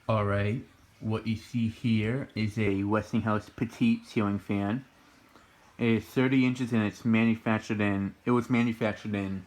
Alright, what you see here is a Westinghouse Petite ceiling fan. It is 30 inches and it was manufactured in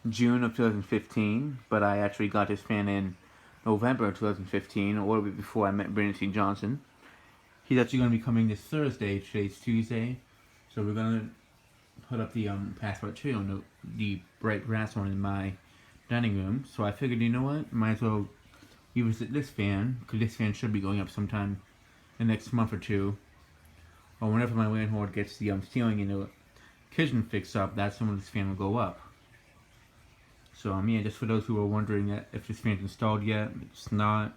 June of 2015, but I actually got this fan in November of 2015, a little bit before I met Brandon C. Johnson. He's actually going to be coming this Thursday, today's Tuesday, so we're going to put up the passport tree on the bright brass one in my dining room, so I figured, you know what, might as well revisit this fan, because this fan should be going up sometime in the next month or two, or whenever my landlord gets the ceiling in the kitchen fixed up, that's when this fan will go up. So yeah, just for those who are wondering that if this fan's installed yet, it's not.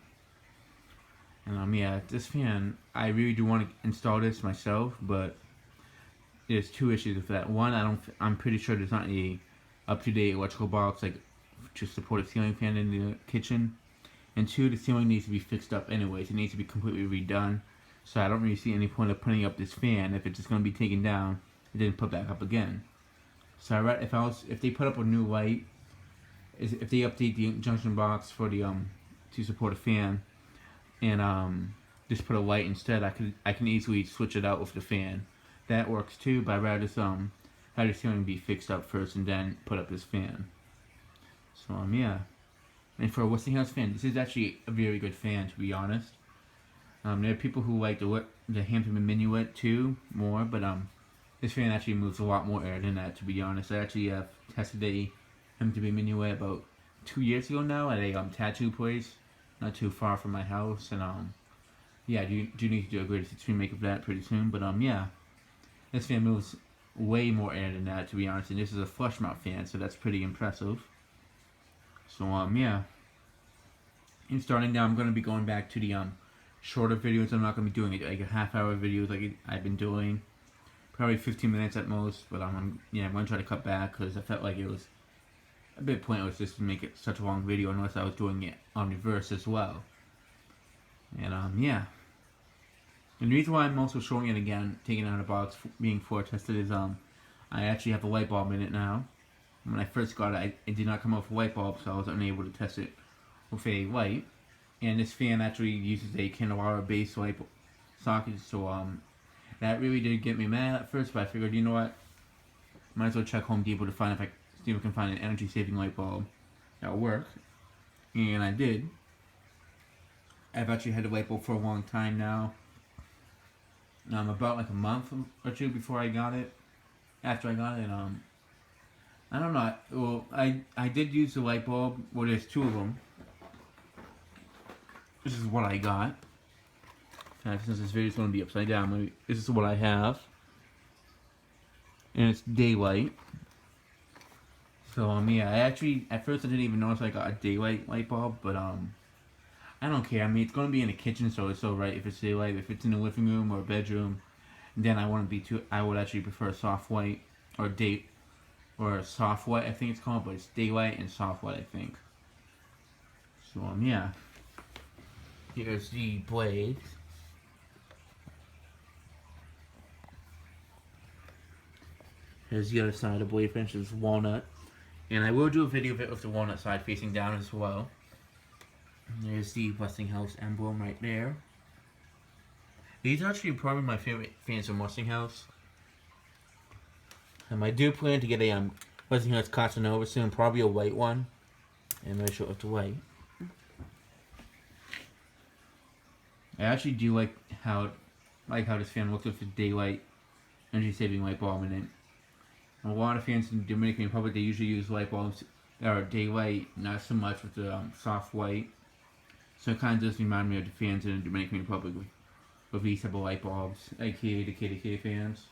And yeah, this fan, I really do want to install this myself, but there's two issues with that. One, I'm pretty sure there's not a up-to-date electrical box like to support a ceiling fan in the kitchen. And two, the ceiling needs to be fixed up anyways. It needs to be completely redone. So I don't really see any point of putting up this fan if it's just going to be taken down and then put back up again. So if they put up a new light, if they update the junction box for the to support a fan, and just put a light instead, I can easily switch it out with the fan. That works too, but I'd rather just have the ceiling be fixed up first and then put up this fan. So yeah. And for a Westinghouse fan, this is actually a very good fan, to be honest. There are people who like the Hampton Minuet too more, but this fan actually moves a lot more air than that, to be honest. I actually tested a Hampton Minuet about 2 years ago now at a tattoo place not too far from my house, and yeah, do need to do a greatest hits remake of that pretty soon. But yeah, this fan moves way more air than that, to be honest, and this is a flush mount fan, so that's pretty impressive. So yeah. And starting now, I'm going to be going back to the shorter videos. I'm not going to be doing it like a half-hour videos like I've been doing. Probably 15 minutes at most, but I'm going to try to cut back because I felt like it was a bit pointless just to make it such a long video unless I was doing it on reverse as well. And yeah. And the reason why I'm also showing it again, taking it out of the box, being floor tested, is I actually have a light bulb in it now. When I first got it, it did not come off a light bulb, so I was unable to test it with a light. And this fan actually uses a candelabra base light socket, so that really did get me mad at first, but I figured, you know what, might as well check Home Depot to find see if I can find an energy saving light bulb that'll work. And I did. I've actually had the light bulb for a long time now. About like a month or two before I got it. After I got it, I don't know. Well, I did use the light bulb. Well, there's two of them. This is what I got. Since this video is going to be upside down, this is what I have. And it's daylight. So yeah, at first I didn't even notice I got a daylight light bulb, but I don't care. I mean, it's going to be in the kitchen, so it's alright if it's daylight. If it's in the living room or bedroom, then I would actually prefer a soft white or a soft white, I think it's called, but it's daylight and soft white, I think. So yeah. Here's the blades. Here's the other side of the blade finish, is walnut. And I will do a video of it with the walnut side facing down as well. And there's the Westinghouse emblem right there. These are actually probably my favorite fans from Westinghouse. I do plan to get a Westinghouse Casanova soon, probably a white one. And I show it to white. I actually do like how this fan looks with the daylight energy saving light bulb in it. A lot of fans in the Dominican Republic, they usually use light bulbs that are daylight, not so much with the soft white. So it kind of does remind me of the fans in the Dominican Republic with these type of light bulbs, aka the KDK fans.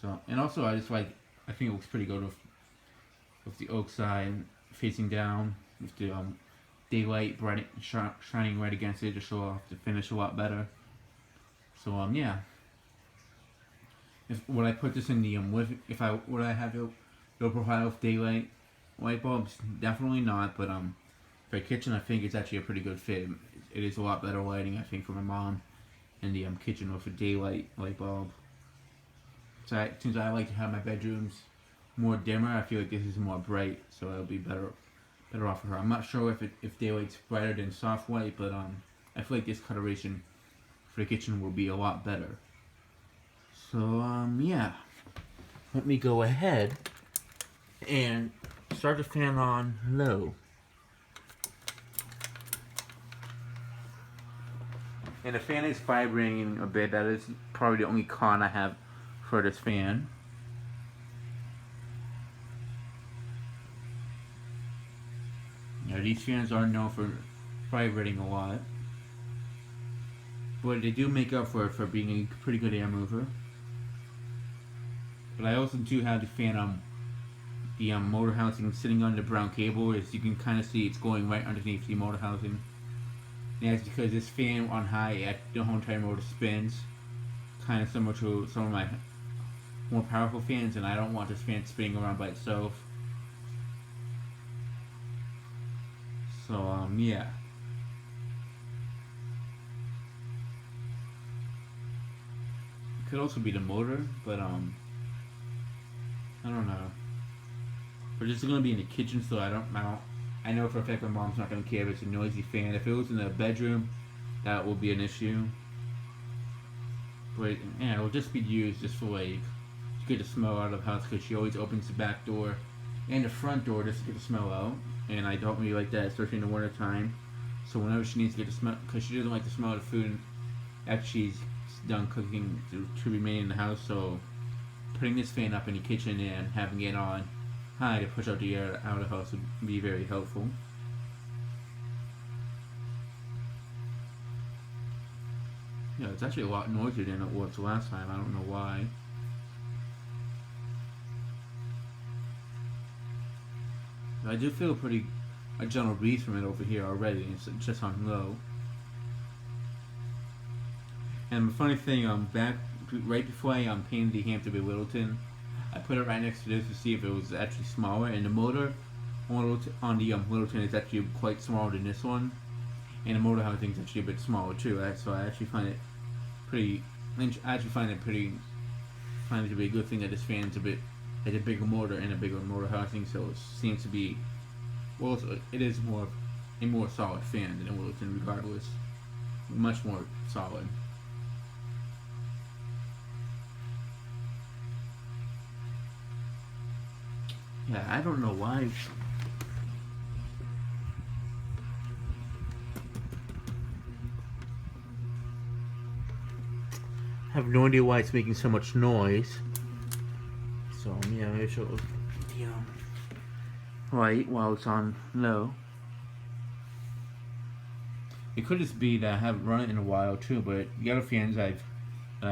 So, and also I think it looks pretty good with the oak side facing down, with the daylight bright shining right against it to show off the finish a lot better. So yeah. Would I put this in the would I have it low profile with daylight light bulbs? Definitely not. But for a kitchen, I think it's actually a pretty good fit. It is a lot better lighting, I think, for my mom in the kitchen with a daylight light bulb. So since I like to have my bedrooms more dimmer, I feel like this is more bright, so it'll be better better off for her. I'm not sure if daylight's brighter than soft white, but I feel like this coloration for the kitchen will be a lot better. So yeah, let me go ahead and start the fan on low. And the fan is vibrating a bit. That is probably the only con I have for this fan. These fans are known for vibrating a lot, but they do make up for being a pretty good air mover. But I also do have the fan on the motor housing sitting on the brown cable. As you can kind of see, it's going right underneath the motor housing. And that's because this fan on high, the whole entire motor spins, kind of similar to some of my more powerful fans, and I don't want this fan spinning around by itself. So yeah. It could also be the motor, but I don't know. But this is gonna be in the kitchen, so I know for a fact my mom's not gonna care if it's a noisy fan. If it was in the bedroom, that would be an issue. But yeah, it'll just be used just for like to get the smell out of the house, because she always opens the back door and the front door just to get the smell out. And I don't really like that, especially in the winter time. So whenever she needs to get the smell, because she doesn't like the smell of the food after she's done cooking to remain in the house. So putting this fan up in the kitchen and having it on high to push out the air out of the house would be very helpful. Yeah, it's actually a lot noisier than it was last time. I don't know why. I do feel a gentle breeze from it over here already. It's just on low. And the funny thing, right before I painted the Hampton Bay Littleton, I put it right next to this to see if it was actually smaller. And the motor on the Littleton is actually quite smaller than this one, and the motor housing is actually a bit smaller too. So I actually find it pretty. I actually find it to be a good thing that this fan's has a bigger motor and a bigger motor housing. So it seems to be, well, it is a more solid fan than the Littleton, regardless. Much more solid. Yeah, I don't know why. I have no idea why it's making so much noise. So yeah, maybe she'll right while it's on low. It could just be that I haven't run it in a while too, but the other fans I've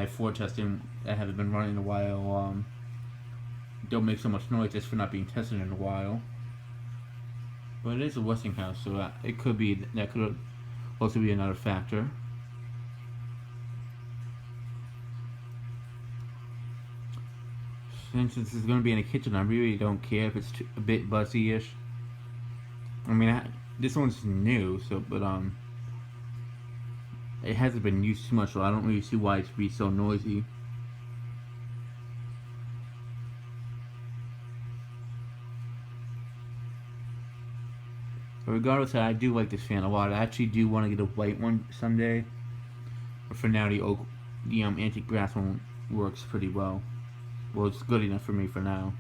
floor tested that haven't been running in a while don't make so much noise just for not being tested in a while. But it is a Westinghouse, so it could be that could also be another factor. Since this is going to be in the kitchen, I really don't care if it's a bit buzzy-ish. I mean, this one's new, so but it hasn't been used too much, so I don't really see why it's be so noisy. But regardless, I do like this fan a lot. I actually do want to get a white one someday. But for now, the antique brass one works pretty well. Well, it's good enough for me for now.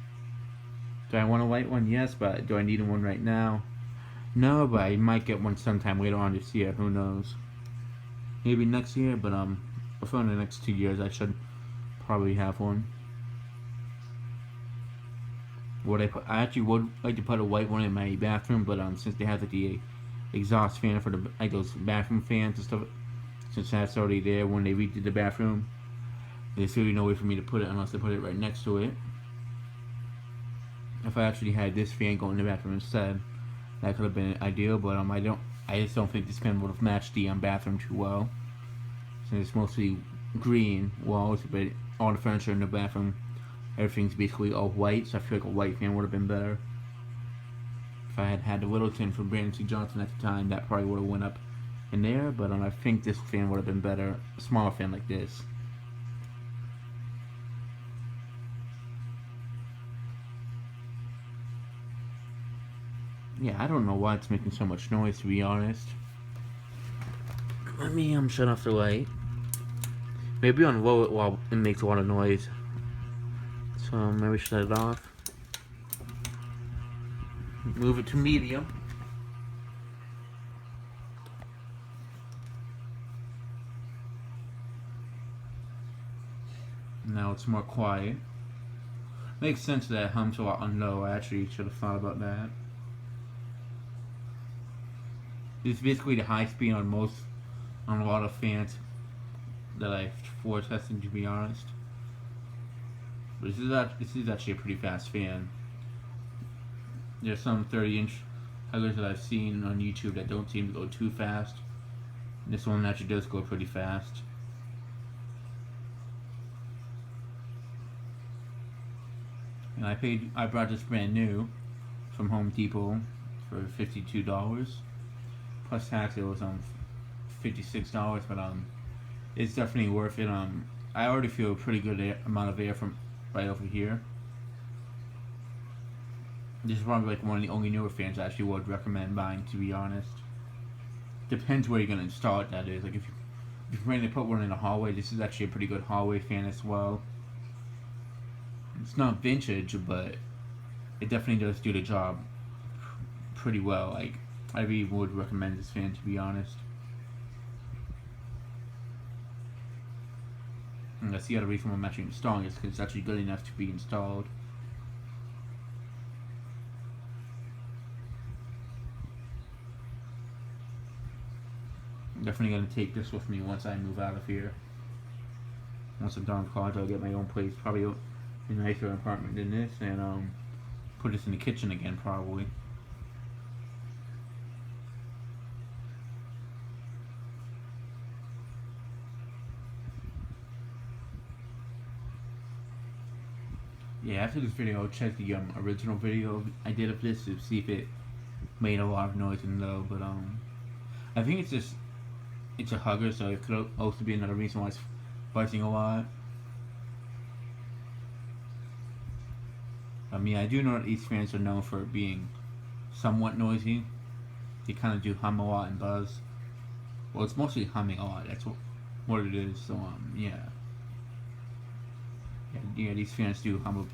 Do I want a white one? Yes, but do I need one right now? No, but I might get one sometime later on this year. Who knows? Maybe next year, but for the next 2 years, I should probably have one. I actually would like to put a white one in my bathroom, but since they have the exhaust fan for those bathroom fans and stuff, since that's already there when they redid the bathroom, there's really no way for me to put it unless I put it right next to it. If I actually had this fan go in the bathroom instead, that could have been ideal. But I just don't think this fan would have matched the bathroom too well, since it's mostly green walls, but all the furniture in the bathroom, everything's basically all white, so I feel like a white fan would have been better. If I had had the Littleton from Brandon C. Johnson at the time, that probably would have went up in there, but I think this fan would have been better, a smaller fan like this. Yeah, I don't know why it's making so much noise, to be honest. Let me shut off the light. Maybe on low it while it makes a lot of noise. So maybe shut it off. Move it to medium. Now it's more quiet. Makes sense that it hums a lot on low. I actually should have thought about that. This is basically the high speed on a lot of fans that I've floor testing, to be honest. But this is actually a pretty fast fan. There's some 30-inch huggers that I've seen on YouTube that don't seem to go too fast. This one actually does go pretty fast. And I brought this brand new from Home Depot for $52. Plus tax, it was $56, but it's definitely worth it. I already feel a pretty good amount of air from right over here. This is probably like one of the only newer fans I actually would recommend buying, to be honest. Depends where you're gonna install it. That is, like if you're planning to put one in a hallway, this is actually a pretty good hallway fan as well. It's not vintage, but it definitely does do the job pretty well. Like, I really would recommend this fan, to be honest. And that's the other reason I'm actually installing it, because it's actually good enough to be installed. I'm definitely going to take this with me once I move out of here. Once I'm done with college, I'll get my own place, probably a nicer apartment than this, and put this in the kitchen again, probably. Yeah, after this video, I'll check the original video I did of this to see if it made a lot of noise and low. But I think it's a hugger, so it could also be another reason why it's buzzing a lot. I mean, I do know that these fans are known for being somewhat noisy. They kind of do hum a lot and buzz. Well, it's mostly humming a lot. That's what it is. So yeah. Yeah, these fans do hum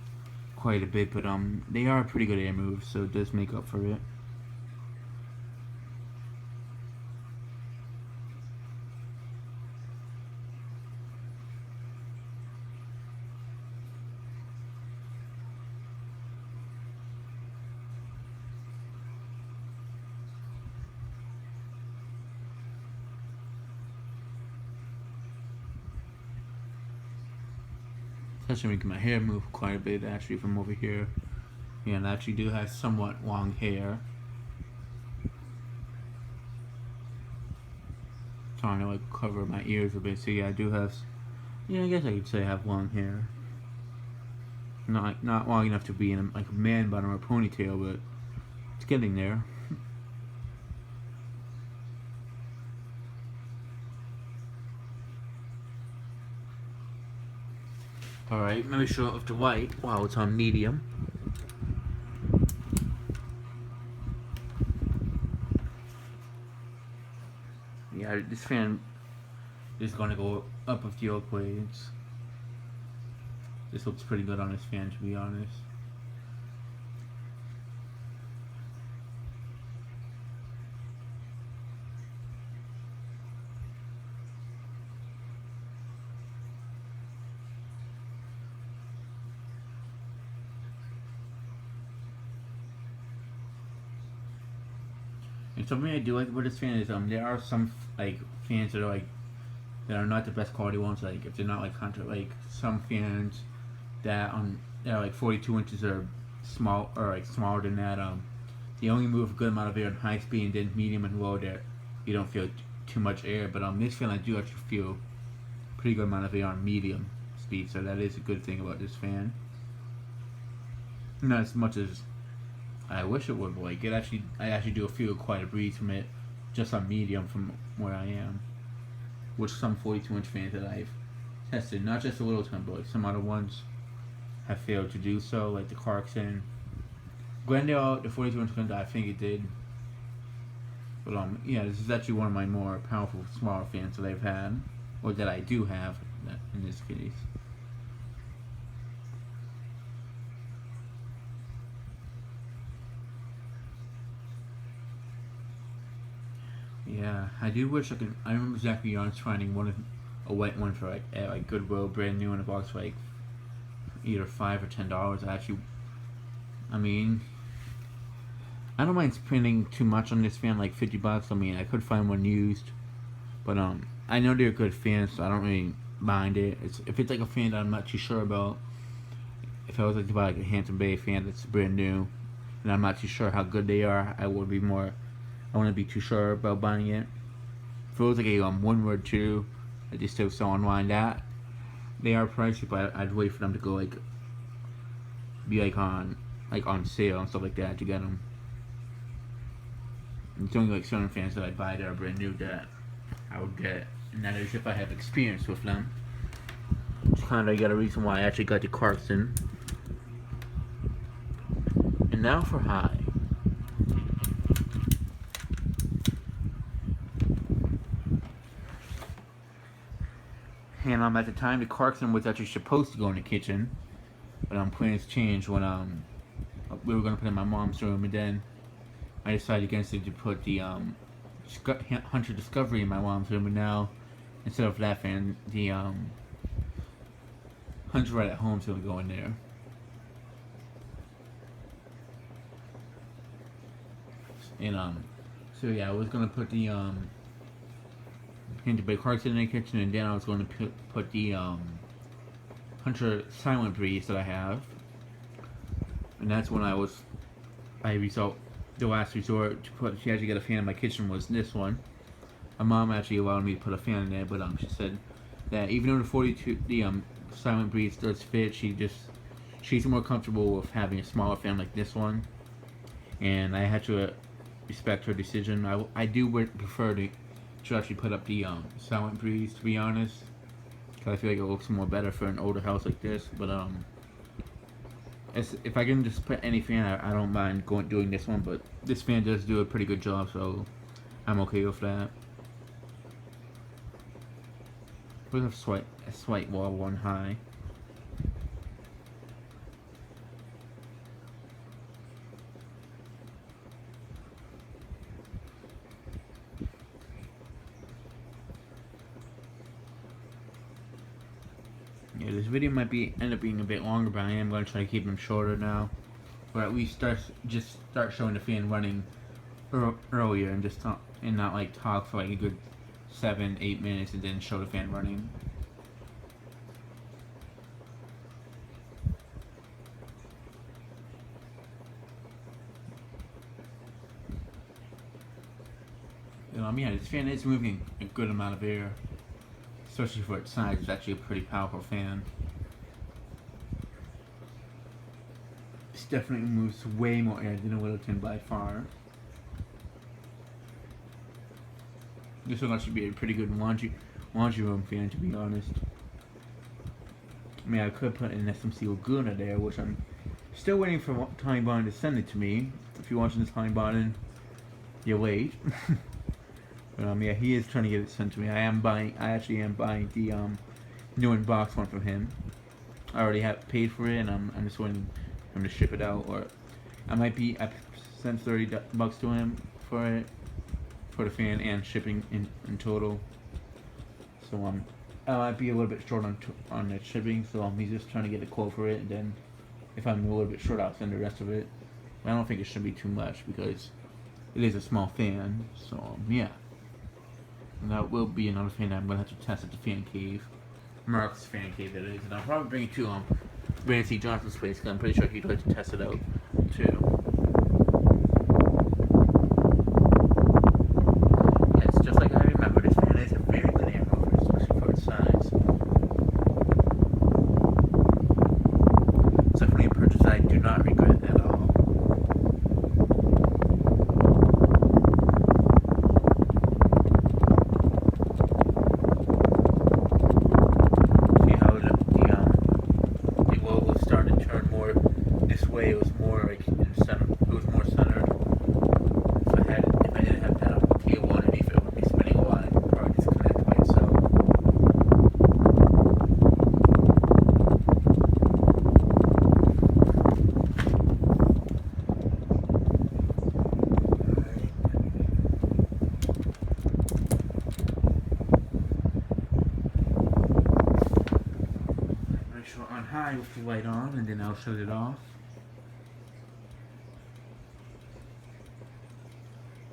quite a bit, but they are pretty good air moves, so it does make up for it. It's actually making my hair move quite a bit, actually, from over here. Yeah, and I actually do have somewhat long hair. Trying to like cover my ears a bit, so yeah, I do have. Yeah, I guess I could say I have long hair. Not long enough to be in like a man bun or a ponytail, but it's getting there. Alright, let me show it with the light. Wow, it's on medium. Yeah, this fan is going to go up with the oak blades. This looks pretty good on this fan, to be honest. And something I do like about this fan is there are some like fans that are not the best quality ones. Like if they're not like some fans that that are like 42 inches or small or like smaller than that. They only move a good amount of air in high speed, and then medium and low there you don't feel too much air. But this fan I do actually feel pretty good amount of air on medium speed, so that is a good thing about this fan. Not as much as I wish it would. Like I actually do feel quite a breeze from it, just on medium from where I am. Which some 42-inch fans that I've tested, not just a little ton, but like some other ones have failed to do so, like the Clarkson Glendale, the 42 inch Glendale, I think it did. But yeah, this is actually one of my more powerful, smaller fans that I've had, or that I do have in this case. Yeah, I do wish I could. I remember Zachary Yarns finding a white one for like Goodwill, brand new in a box for like either $5 or $10. I mean, I don't mind spending too much on this fan, like $50. I mean, I could find one used, but I know they're good fans, so I don't really mind it. If it's like a fan that I'm not too sure about. If I was like to buy like a Hampton Bay fan that's brand new, and I'm not too sure how good they are, I wouldn't be too sure about buying it. If it was like a Windward 2 that they still sell online, that they are pricey, but I'd wait for them to go be on sale and stuff like that to get them. And it's only like certain fans that I buy that are brand new that I would get, and that is if I have experience with them. It's kind of a reason why I actually got the Clarkson. And now for high. And at the time, the Clarkson was actually supposed to go in the kitchen, but plans changed when we were gonna put it in my mom's room, and then I decided against it to put the Hunter Discovery in my mom's room, and now instead of that fan, the Hunter Right at Home is gonna go in there. And so yeah, I was gonna put the Hunter Bay Clarkson in the kitchen, and then I was going to put the Hunter Silent Breeze that I have, and that's when the last resort to actually get a fan in my kitchen was this one. My mom actually allowed me to put a fan in there, but she said that even though the Silent Breeze does fit, she's more comfortable with having a smaller fan like this one, and I had to respect her decision. I do prefer to actually put up the Silent Breeze, to be honest, because I feel like it looks more better for an older house like this. But if I can just put any fan, I don't mind doing this one. But this fan does do a pretty good job, so I'm okay with that. Put a slight wall one high. Yeah, this video might end up being a bit longer, but I am going to try to keep them shorter now, or at least start showing the fan running earlier, and not like talk for like a good 7-8 minutes and then show the fan running. Yeah, this fan is moving a good amount of air. Especially for its size, it's actually a pretty powerful fan. This definitely moves way more air than a Littleton by far. This will actually be a pretty good laundry room fan, to be honest. I mean, I could put an SMC Laguna there, which I'm still waiting for Tommy Bond to send it to me. If you're watching this, Tommy Bond, you're late. But yeah, he is trying to get it sent to me. I actually am buying the new in-box one from him. I already have paid for it, and I'm just waiting for him to ship it out. Or I sent $30 to him for it, for the fan and shipping in total. So I might be a little bit short on the shipping. So he's just trying to get a quote for it, and then if I'm a little bit short, I'll send the rest of it. But I don't think it should be too much because it is a small fan. So yeah. And that will be another fan that I'm going to have to test at the fan cave. Mark's fan cave, that is. And I'll probably bring it to Brandon C. Johnson's place, because I'm pretty sure he'd like to test it out, too. Yeah, it's just like I remember. This fan is a very good air mover, especially for its size. It's definitely a purchase I do not regret at all. Way, it was more like in center high with the light on, and then I'll shut it off.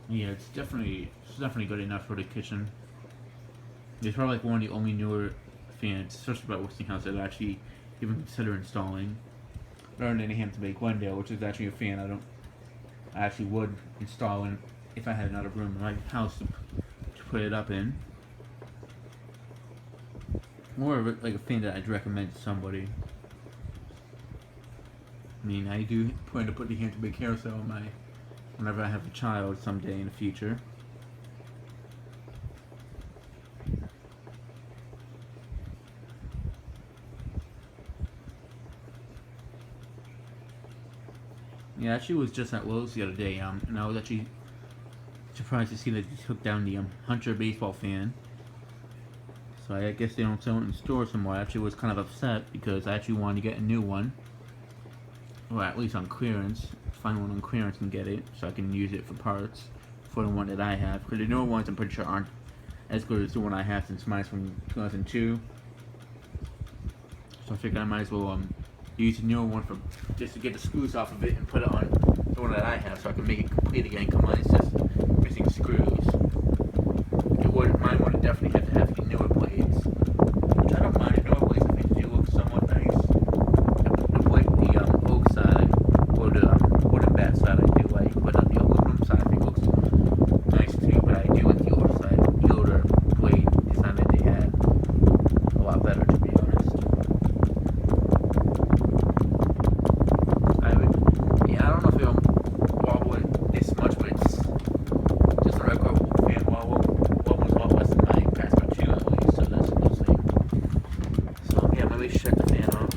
Yeah, it's definitely good enough for the kitchen. It's probably like one of the only newer fans, especially about Westinghouse, that I actually even consider installing. Rather than a Hampton-Bay Glendale, which is actually a fan I actually would install in if I had another room in my house to put it up in. More of like a fan that I'd recommend to somebody. I mean, I do plan to put the Hampton-Bay carousel on my whenever I have a child someday in the future. Yeah, I actually was just at Lowe's the other day, and I was actually surprised to see that they took down the Hunter baseball fan. So I guess they don't sell it in stores anymore. I actually was kind of upset because I actually wanted to get a new one, or at least on clearance. Find one on clearance and get it, so I can use it for parts for the one that I have. Because the newer ones, I'm pretty sure, aren't as good as the one I have since mine's from 2002. So I figured I might as well use the newer one for just to get the screws off of it and put it on the one that I have, so I can make it complete again. Come on, it's just missing screws. Mine would definitely have to have the newer blades, which I don't mind. The newer blades I think do look somewhat nice. The oak side or the wooden bat side I do like, but on the aluminum side I think looks nice too. But I do like the older side, the older blade design that they had, a lot better, to be honest. I don't know if it'll wobble it this much, but it's just a regular fan wobble. Wobble's a lot less than my Pascal 2 at least, so that's a good thing. So yeah, maybe shut the fan off.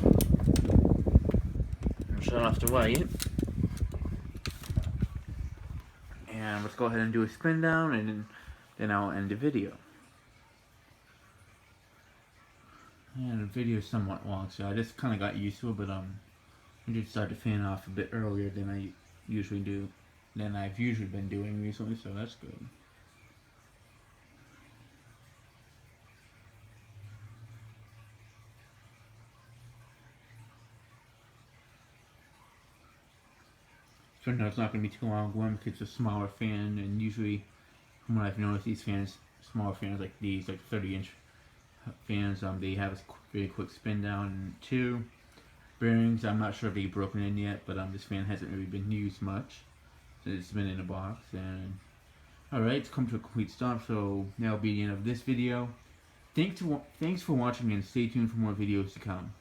And shut off the light. And let's go ahead and do a spin down, and then I'll end the video. And the video is somewhat long, so I just kind of got used to it, but I did start the fan off a bit earlier than I've usually been doing recently, so that's good. So no, it's not going to be too long. One, because it's a smaller fan, and usually, from what I've noticed, these fans, smaller fans like these, like 30-inch fans, they have a very quick spin down. And two, bearings, I'm not sure if they've broken in yet, but this fan hasn't really been used much since it's been in a box. And alright, it's come to a complete stop, so that'll be the end of this video. Thanks for watching, and stay tuned for more videos to come.